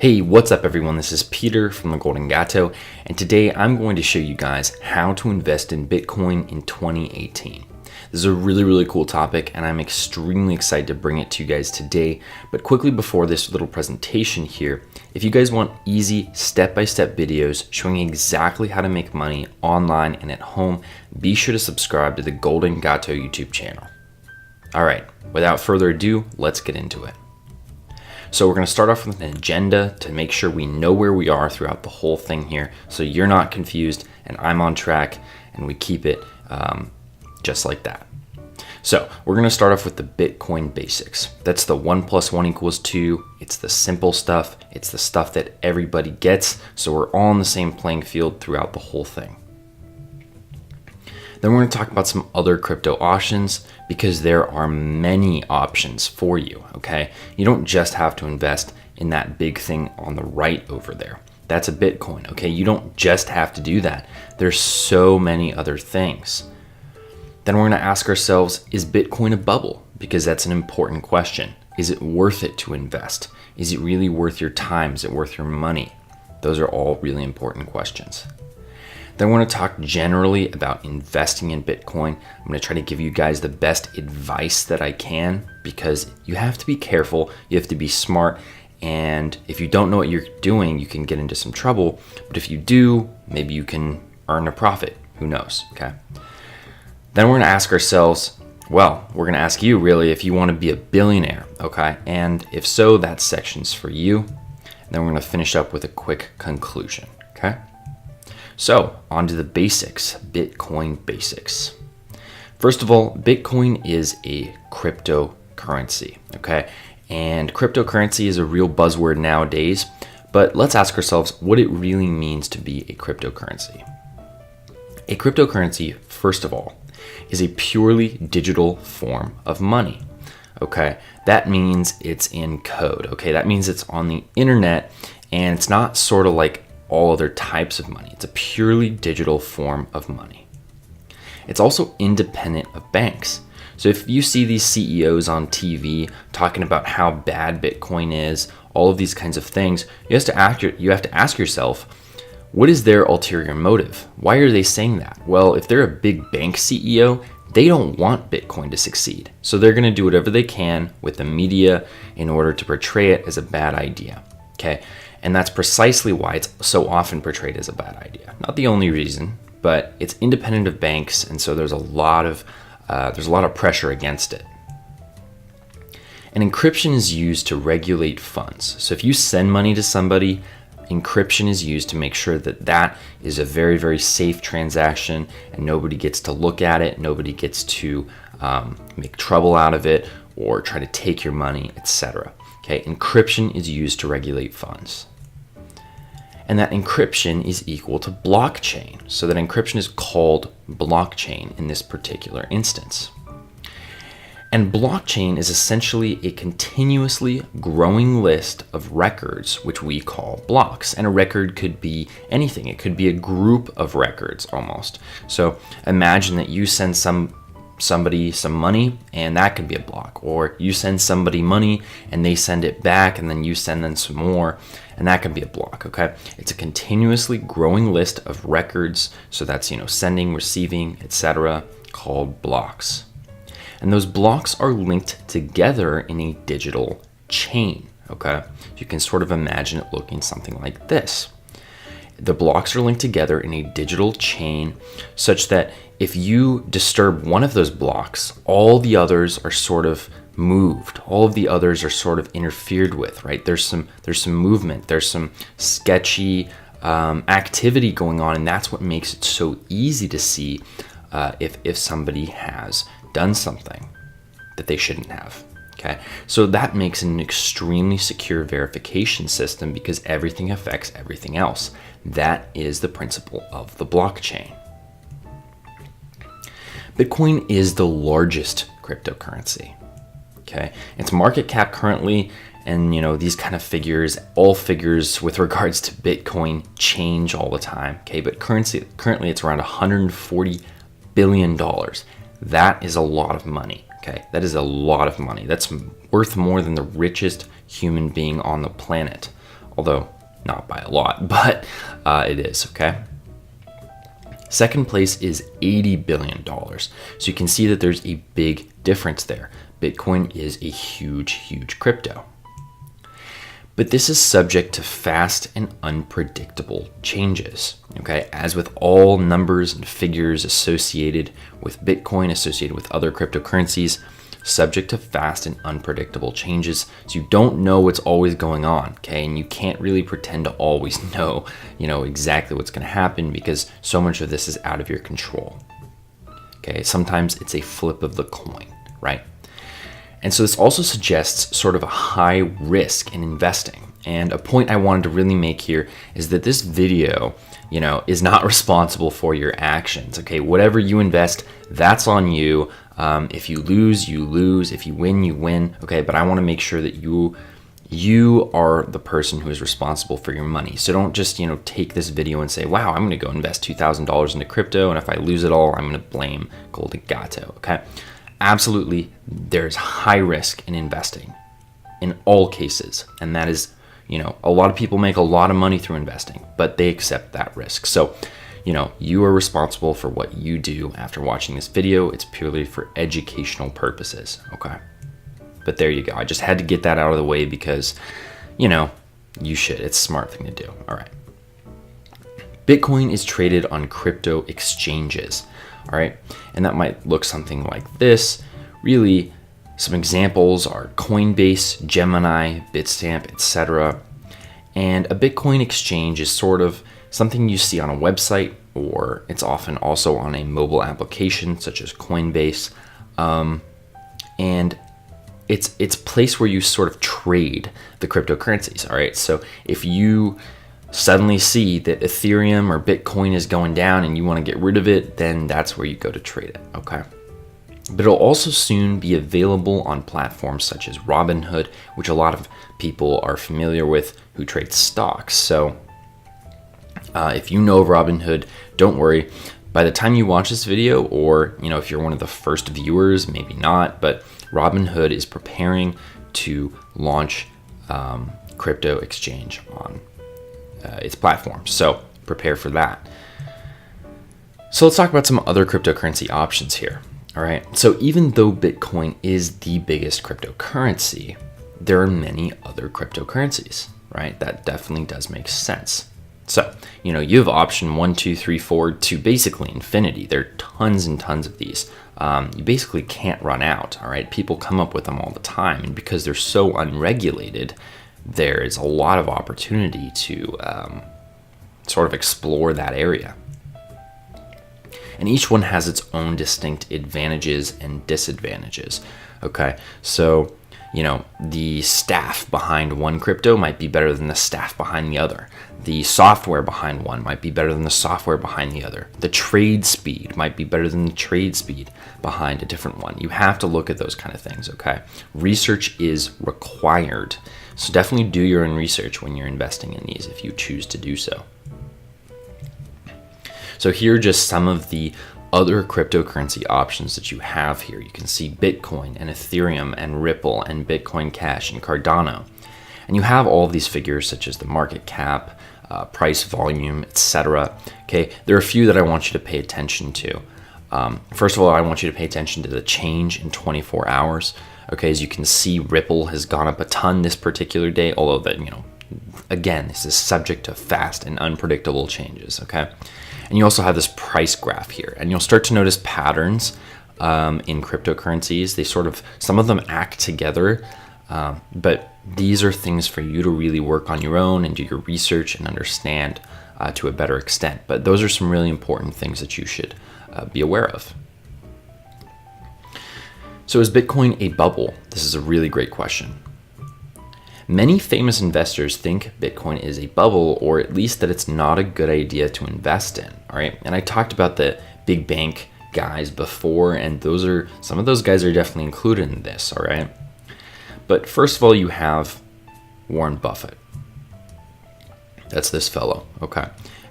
Hey, what's up everyone? This is Peter from the Golden Gato, and today I'm going to show you guys how to invest in Bitcoin in 2018. This is a really cool topic and I'm extremely excited to bring it to you guys today. But quickly before this little presentation here, if you guys want easy step-by-step videos showing exactly how to make money online and at home, be sure to subscribe to the Golden Gato YouTube channel. Alright, without further ado, let's get into it. So we're going to start off with an agenda to make sure we know where we are throughout the whole thing here, so you're not confused and I'm on track and we keep it just like that. So we're going to start off with the Bitcoin basics. That's the 1 + 1 = 2. It's the simple stuff. It's the stuff that everybody gets, so we're all on the same playing field throughout the whole thing. Then we're going to talk about some other crypto options because there are many options for you, okay? You don't just have to invest in that big thing on the right over there. That's a Bitcoin, okay? You don't just have to do that. There's so many other things. Then we're going to ask ourselves, is Bitcoin a bubble? Because that's an important question. Is it worth it to invest? Is it really worth your time? Is it worth your money? Those are all really important questions. Then we're going to talk generally about investing in Bitcoin. I'm going to try to give you guys the best advice that I can because you have to be careful, you have to be smart, and if you don't know what you're doing, you can get into some trouble. But if you do, maybe you can earn a profit. Who knows, okay? Then we're going to ask ourselves, well, we're going to ask you really if you want to be a billionaire, okay? And if so, that section's for you. And then we're going to finish up with a quick conclusion, okay? So, on to the basics, Bitcoin basics. First of all, Bitcoin is a cryptocurrency, okay? And cryptocurrency is a real buzzword nowadays, but let's ask ourselves what it really means to be a cryptocurrency. A cryptocurrency, first of all, is a purely digital form of money, okay? That means it's in code, okay? That means it's on the internet and it's not sort of like all other types of money. It's a purely digital form of money. It's also independent of banks. So if you see these CEOs on TV talking about how bad Bitcoin is, all of these kinds of things, you have to ask yourself, what is their ulterior motive? Why are they saying that? Well, if they're a big bank CEO, they don't want Bitcoin to succeed. So they're going to do whatever they can with the media in order to portray it as a bad idea. Okay? And that's precisely why it's so often portrayed as a bad idea. Not the only reason, but it's independent of banks, and so there's a lot of pressure against it. And encryption is used to regulate funds. So if you send money to somebody, encryption is used to make sure that that is a very safe transaction, and nobody gets to look at it, nobody gets to make trouble out of it, or try to take your money, etc. Okay, encryption is used to regulate funds. And that encryption is equal to blockchain. So that encryption is called blockchain in this particular instance. And blockchain is essentially a continuously growing list of records, which we call blocks. And a record could be anything. It could be a group of records almost. So imagine that you send somebody some money and that could be a block, or you send somebody money and they send it back and then you send them some more and that can be a block. Okay, it's a continuously growing list of records, so that's sending, receiving, etc., called blocks. And those blocks are linked together in a digital chain. Okay, you can sort of imagine it looking something like this. The blocks are linked together in a digital chain such that if you disturb one of those blocks, all the others are sort of moved. All of the others are sort of interfered with, right? There's some movement. There's some sketchy activity going on, and that's what makes it so easy to see if somebody has done something that they shouldn't have. Okay, so that makes it an extremely secure verification system because everything affects everything else. That is the principle of the blockchain. Bitcoin is the largest cryptocurrency. Okay, its market cap currently, and these kind of figures, all figures with regards to Bitcoin change all the time. Okay, but currently it's around $140 billion. That is a lot of money. Okay, that is a lot of money. That's worth more than the richest human being on the planet although not by a lot, but it is, okay? Second place is $80 billion. So you can see that there's a big difference there. Bitcoin is a huge, huge crypto. But this is subject to fast and unpredictable changes, okay? As with all numbers and figures associated with Bitcoin, associated with other cryptocurrencies, subject to fast and unpredictable changes. So you don't know what's always going on, okay? And you can't really pretend to always know, exactly what's going to happen because so much of this is out of your control, okay? Sometimes it's a flip of the coin, right? And so this also suggests sort of a high risk in investing. And a point I wanted to really make here is that this video, is not responsible for your actions. Okay, whatever you invest, that's on you. If you lose, you lose. If you win, you win. Okay, but I want to make sure that you are the person who is responsible for your money. So don't just, take this video and say, wow, I'm going to go invest $2,000 into crypto. And if I lose it all, I'm going to blame Golden Gato. Okay. Absolutely, there's high risk in investing in all cases. And that is, a lot of people make a lot of money through investing, but they accept that risk. So, you are responsible for what you do after watching this video. It's purely for educational purposes, okay? But there you go. I just had to get that out of the way because, you should. It's a smart thing to do. All right. Bitcoin is traded on crypto exchanges. All right, and that might look something like this. Really, some examples are Coinbase, Gemini, Bitstamp, etc. And a Bitcoin exchange is sort of something you see on a website, or it's often also on a mobile application such as Coinbase. And it's a place where you sort of trade the cryptocurrencies. All right, so if you suddenly see that Ethereum or Bitcoin is going down and you want to get rid of it, then that's where you go to trade it, okay? But it'll also soon be available on platforms such as Robinhood, which a lot of people are familiar with who trade stocks. So if you know of Robinhood, don't worry. By the time you watch this video, or if you're one of the first viewers, maybe not, but Robinhood is preparing to launch crypto exchange on its platform. So prepare for that. So let's talk about some other cryptocurrency options here. All right. So even though Bitcoin is the biggest cryptocurrency, there are many other cryptocurrencies, right? That definitely does make sense. So, you have option 1, 2, 3, 4 to basically infinity. There are tons and tons of these. You basically can't run out. All right. People come up with them all the time. And because they're so unregulated, there is a lot of opportunity to sort of explore that area. And each one has its own distinct advantages and disadvantages. Okay, so, the staff behind one crypto might be better than the staff behind the other. The software behind one might be better than the software behind the other. The trade speed might be better than the trade speed behind a different one. You have to look at those kind of things, okay? Research is required. So definitely do your own research when you're investing in these if you choose to do so. So here are just some of the other cryptocurrency options that you have here. You can see Bitcoin and Ethereum and Ripple and Bitcoin Cash and Cardano. And you have all of these figures such as the market cap, price, volume, etc. Okay, there are a few that I want you to pay attention to. First of all, I want you to pay attention to the change in 24 hours. Okay, as you can see, Ripple has gone up a ton this particular day, although that, again, this is subject to fast and unpredictable changes, okay? And you also have this price graph here, and you'll start to notice patterns in cryptocurrencies. They some of them act together, but these are things for you to really work on your own and do your research and understand to a better extent. But those are some really important things that you should be aware of. So is Bitcoin a bubble? This is a really great question. Many famous investors think Bitcoin is a bubble, or at least that it's not a good idea to invest in, all right? And I talked about the big bank guys before, and some of those guys are definitely included in this, all right? But first of all, you have Warren Buffett. That's this fellow, okay?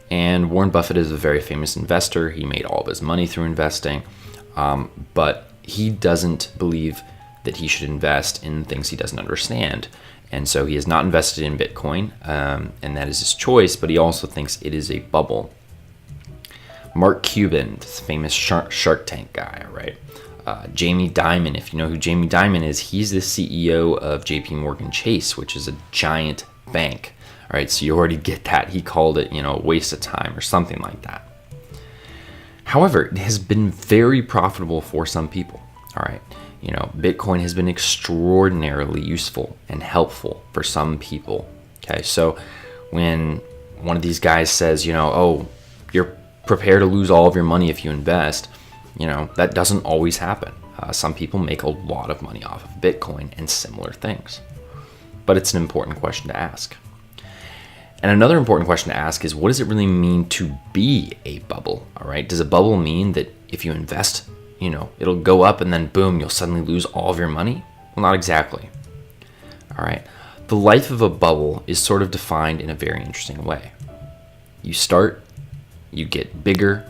And Warren Buffett is a very famous investor. He made all of his money through investing, but he doesn't believe that he should invest in things he doesn't understand. And so he has not invested in Bitcoin, and that is his choice, but he also thinks it is a bubble. Mark Cuban, this famous Shark Tank guy, right? Jamie Dimon, if you know who Jamie Dimon is, he's the CEO of JP Morgan Chase, which is a giant bank. All right, so you already get that. He called it, a waste of time or something like that. However, it has been very profitable for some people. All right, Bitcoin has been extraordinarily useful and helpful for some people. Okay, so when one of these guys says, oh, you're prepared to lose all of your money if you invest, that doesn't always happen. Some people make a lot of money off of Bitcoin and similar things. But it's an important question to ask. And another important question to ask is, what does it really mean to be a bubble? All right, does a bubble mean that if you invest, it'll go up and then boom, you'll suddenly lose all of your money? Well, not exactly. All right, the life of a bubble is sort of defined in a very interesting way. You start, you get bigger,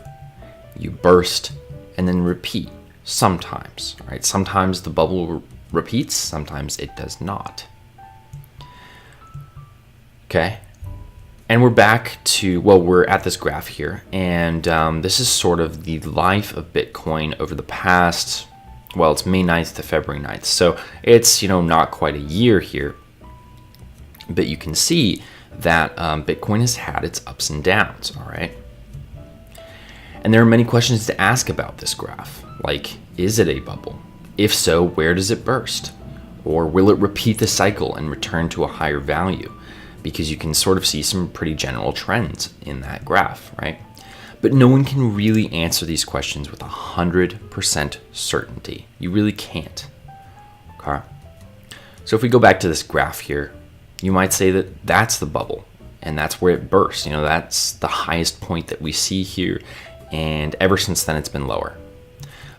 you burst, and then repeat sometimes. All right, sometimes the bubble repeats, sometimes it does not. Okay. And we're back to, we're at this graph here, and this is sort of the life of Bitcoin over the past, it's May 9th to February 9th. So it's, not quite a year here, but you can see that Bitcoin has had its ups and downs, all right? And there are many questions to ask about this graph, like, is it a bubble? If so, where does it burst? Or will it repeat the cycle and return to a higher value? Because you can sort of see some pretty general trends in that graph, right? But no one can really answer these questions with 100% certainty. You really can't, okay? So if we go back to this graph here, you might say that that's the bubble, and that's where it bursts. That's the highest point that we see here, and ever since then it's been lower.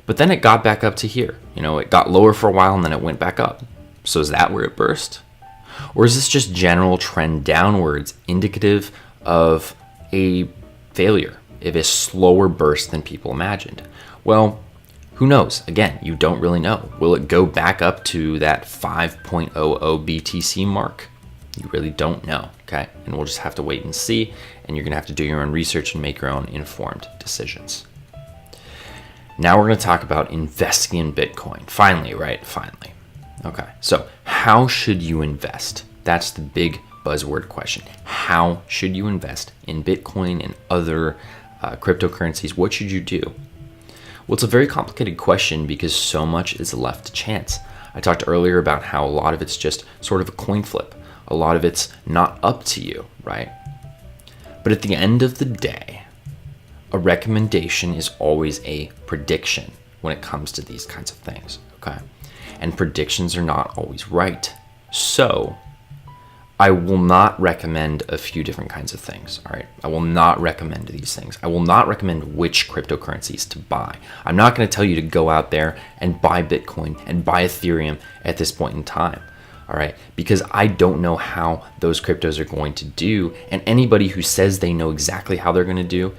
But then it got back up to here. It got lower for a while, and then it went back up. So is that where it burst? Or is this just general trend downwards indicative of a failure, of a slower burst than people imagined? Well, who knows? Again, you don't really know. Will it go back up to that 5.00 BTC mark? You really don't know, okay? And we'll just have to wait and see, and you're gonna have to do your own research and make your own informed decisions. Now we're gonna talk about investing in Bitcoin. Finally, right? Finally. Okay, so how should you invest? That's the big buzzword question. How should you invest in Bitcoin and other cryptocurrencies? What should you do? Well, it's a very complicated question because so much is left to chance. I talked earlier about how a lot of it's just sort of a coin flip. A lot of it's not up to you, right? But at the end of the day, a recommendation is always a prediction when it comes to these kinds of things, okay? And predictions are not always right. So I will not recommend a few different kinds of things, all right? I will not recommend these things. I will not recommend which cryptocurrencies to buy. I'm not gonna tell you to go out there and buy Bitcoin and buy Ethereum at this point in time, all right? Because I don't know how those cryptos are going to do, and anybody who says they know exactly how they're gonna do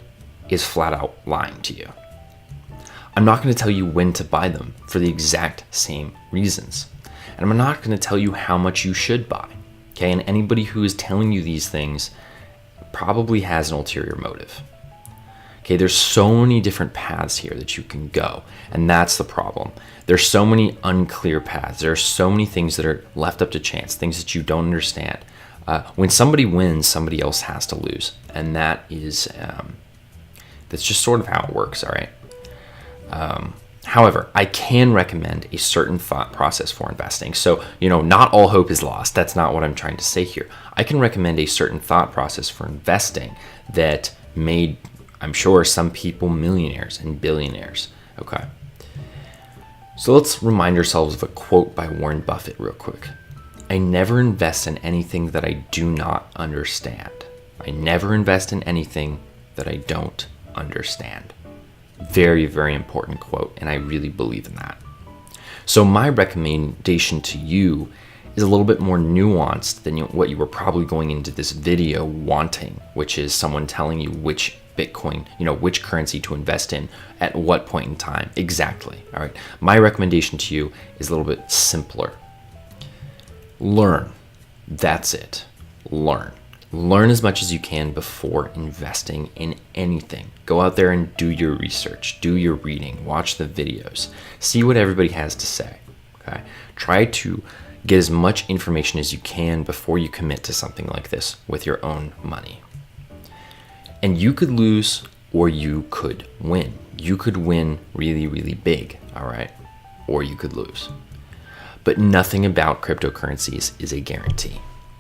is flat out lying to you. I'm not going to tell you when to buy them for the exact same reasons. And I'm not going to tell you how much you should buy. Okay, and anybody who is telling you these things probably has an ulterior motive. Okay, there's so many different paths here that you can go, and that's the problem. There's so many unclear paths. There are so many things that are left up to chance, things that you don't understand. When somebody wins, somebody else has to lose, and that's just sort of how it works, all right? However, I can recommend a certain thought process for investing. So, not all hope is lost. That's not what I'm trying to say here. I can recommend a certain thought process for investing that made, I'm sure, some people millionaires and billionaires. Okay. So let's remind ourselves of a quote by Warren Buffett real quick. I never invest in anything that I do not understand. I never invest in anything that I don't understand. Very, very important quote, and I really believe in that. So my recommendation to you is a little bit more nuanced than what you were probably going into this video wanting, which is someone telling you which Bitcoin, which currency to invest in at what point in time exactly. All right. My recommendation to you is a little bit simpler. Learn. That's it. Learn. Learn as much as you can before investing in anything. Go out there and do your research, do your reading, watch the videos, see what everybody has to say. Okay? Try to get as much information as you can before you commit to something like this with your own money. And you could lose or you could win. You could win really, really big, all right? Or you could lose. But nothing about cryptocurrencies is a guarantee.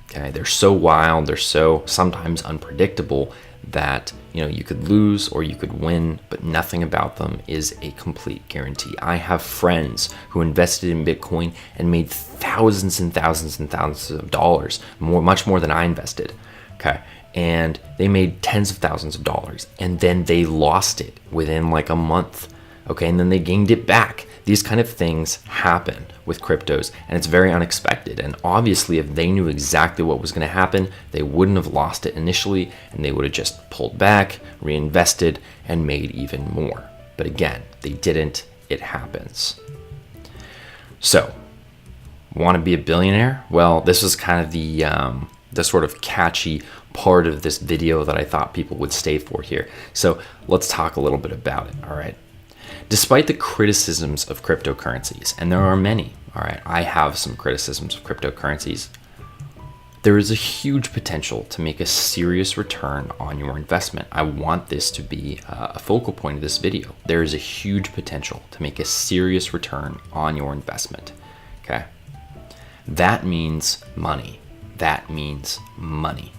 Okay, they're so wild, they're so sometimes unpredictable that you could lose or you could win, but nothing about them is a complete guarantee. I have friends who invested in Bitcoin and made thousands and thousands and thousands of dollars, much more than I invested. Okay, and they made tens of thousands of dollars, and then they lost it within like a month. Okay, and then they gained it back. These kind of things happen with cryptos, and it's very unexpected. And obviously, if they knew exactly what was going to happen, they wouldn't have lost it initially, and they would have just pulled back, reinvested, and made even more. But again, they didn't. It happens. So, want to be a billionaire? Well, this is kind of the sort of catchy part of this video that I thought people would stay for here. So let's talk a little bit about it, all right? Despite the criticisms of cryptocurrencies, and there are many, all right, I have some criticisms of cryptocurrencies, there is a huge potential to make a serious return on your investment. I want this to be a focal point of this video. There is a huge potential to make a serious return on your investment, okay? That means money. That means money.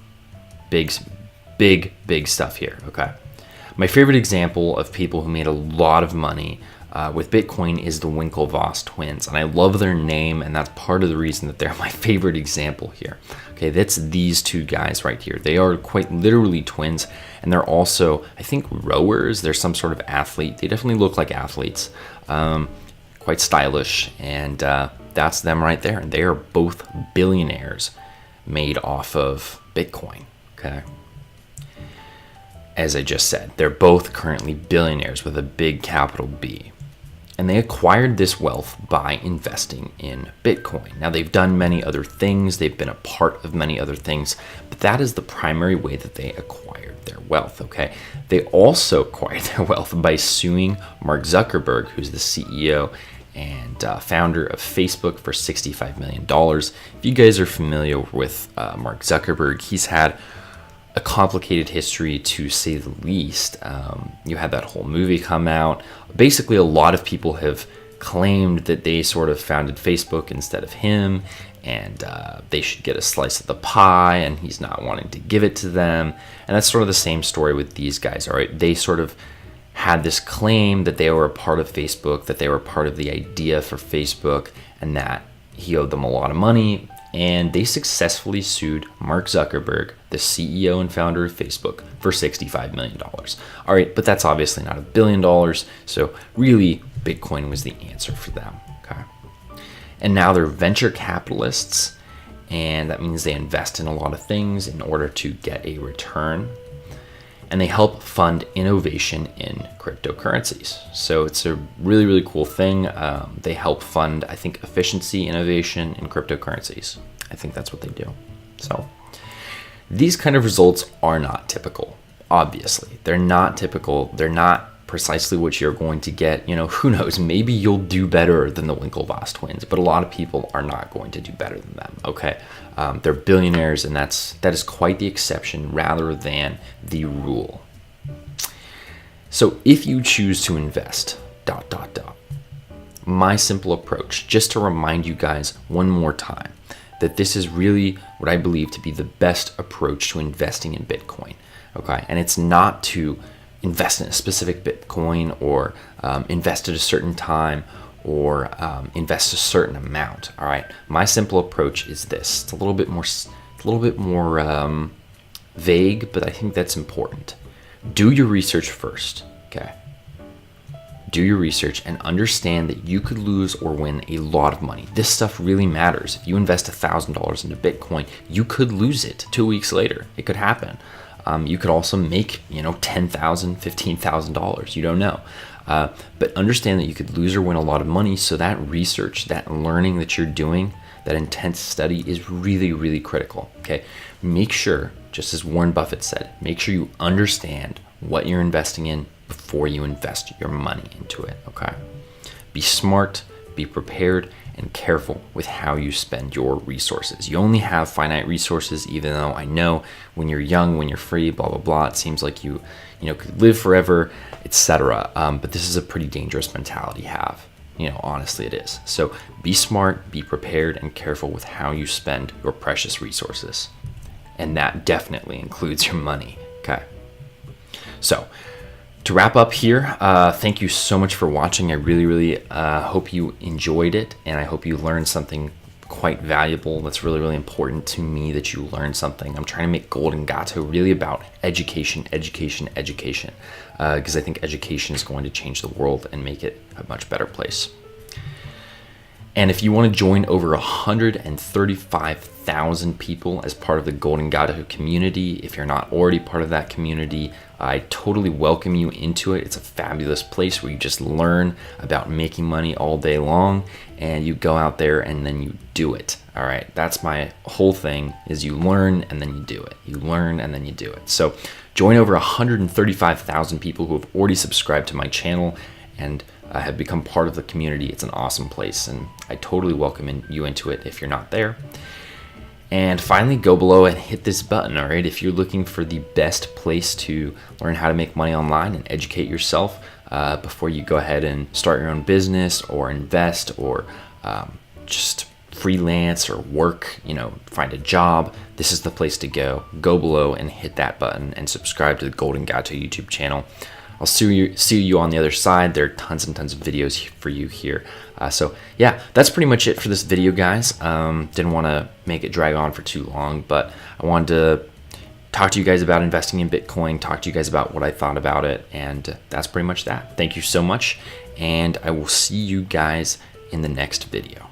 Big stuff here, okay? My favorite example of people who made a lot of money with Bitcoin is the Winklevoss twins. And I love their name, and that's part of the reason that they're my favorite example here. Okay, that's these two guys right here. They are quite literally twins, and they're also, I think, rowers. They're some sort of athlete. They definitely look like athletes, quite stylish, and that's them right there. And they are both billionaires made off of Bitcoin, okay? As I just said, they're both currently billionaires with a big capital B. And they acquired this wealth by investing in Bitcoin. Now, they've done many other things. They've been a part of many other things, but that is the primary way that they acquired their wealth, okay? They also acquired their wealth by suing Mark Zuckerberg, who's the CEO and founder of Facebook, for $65 million. If you guys are familiar with Mark Zuckerberg, he's had a complicated history, to say the least. You had that whole movie come out. Basically, a lot of people have claimed that they sort of founded Facebook instead of him, and they should get a slice of the pie, and he's not wanting to give it to them. And that's sort of the same story with these guys, all right? They sort of had this claim that they were a part of Facebook, that they were part of the idea for Facebook, and that he owed them a lot of money. And they successfully sued Mark Zuckerberg, the CEO and founder of Facebook, for $65 million. All right, but that's obviously not $1 billion. So really, Bitcoin was the answer for them. Okay. And now they're venture capitalists, and that means they invest in a lot of things in order to get a return. And they help fund innovation in cryptocurrencies. So it's a really, really cool thing. They help fund, I think, efficiency, innovation in cryptocurrencies. I think that's what they do. So these kind of results are not typical, obviously. They're not typical. They're not precisely what you're going to get. Who knows? Maybe you'll do better than the Winklevoss twins, but a lot of people are not going to do better than them, okay? They're billionaires, and that is quite the exception rather than the rule. So if you choose to invest, my simple approach, just to remind you guys one more time, that this is really what I believe to be the best approach to investing in Bitcoin, okay? And it's not to invest in a specific Bitcoin or invest at a certain time or invest a certain amount. All right, my simple approach is this. It's a little bit more vague, but I think that's important. Do your research first, okay? Do your research and understand that you could lose or win a lot of money. This stuff really matters. If you invest $1,000 into Bitcoin, you could lose it 2 weeks later. It could happen. You could also make, $10,000, $15,000. You don't know. But understand that you could lose or win a lot of money. So that research, that learning that you're doing, that intense study is really, really critical. Okay. Make sure, just as Warren Buffett said, make sure you understand what you're investing in before you invest your money into it. Okay. Be smart, be prepared, and careful with how you spend your resources. You only have finite resources, even though I know when you're young, when you're free, blah, blah, blah, it seems like you could live forever, etc. But this is a pretty dangerous mentality to have. Honestly, it is. So be smart, be prepared, and careful with how you spend your precious resources. And that definitely includes your money. Okay. So to wrap up here, thank you so much for watching. I really, really hope you enjoyed it, and I hope you learned something quite valuable. That's really, really important to me that you learn something. I'm trying to make Golden Gato really about education, education, education, because I think education is going to change the world and make it a much better place. And if you want to join over 135,000 people as part of the Golden Gato community, if you're not already part of that community, I totally welcome you into it. It's a fabulous place where you just learn about making money all day long, and you go out there and then you do it. All right, that's my whole thing, is you learn and then you do it. You learn and then you do it. So join over 135,000 people who have already subscribed to my channel and have become part of the community. It's an awesome place, and I totally welcome you into it if you're not there. And finally, go below and hit this button, all right? If you're looking for the best place to learn how to make money online and educate yourself before you go ahead and start your own business or invest or just freelance or work, find a job, this is the place to go. Go below and hit that button and subscribe to the Golden Gato YouTube channel. I'll see you on the other side. There are tons and tons of videos for you here. So yeah, that's pretty much it for this video, guys. Didn't want to make it drag on for too long, but I wanted to talk to you guys about investing in Bitcoin, talk to you guys about what I thought about it, and that's pretty much that. Thank you so much, and I will see you guys in the next video.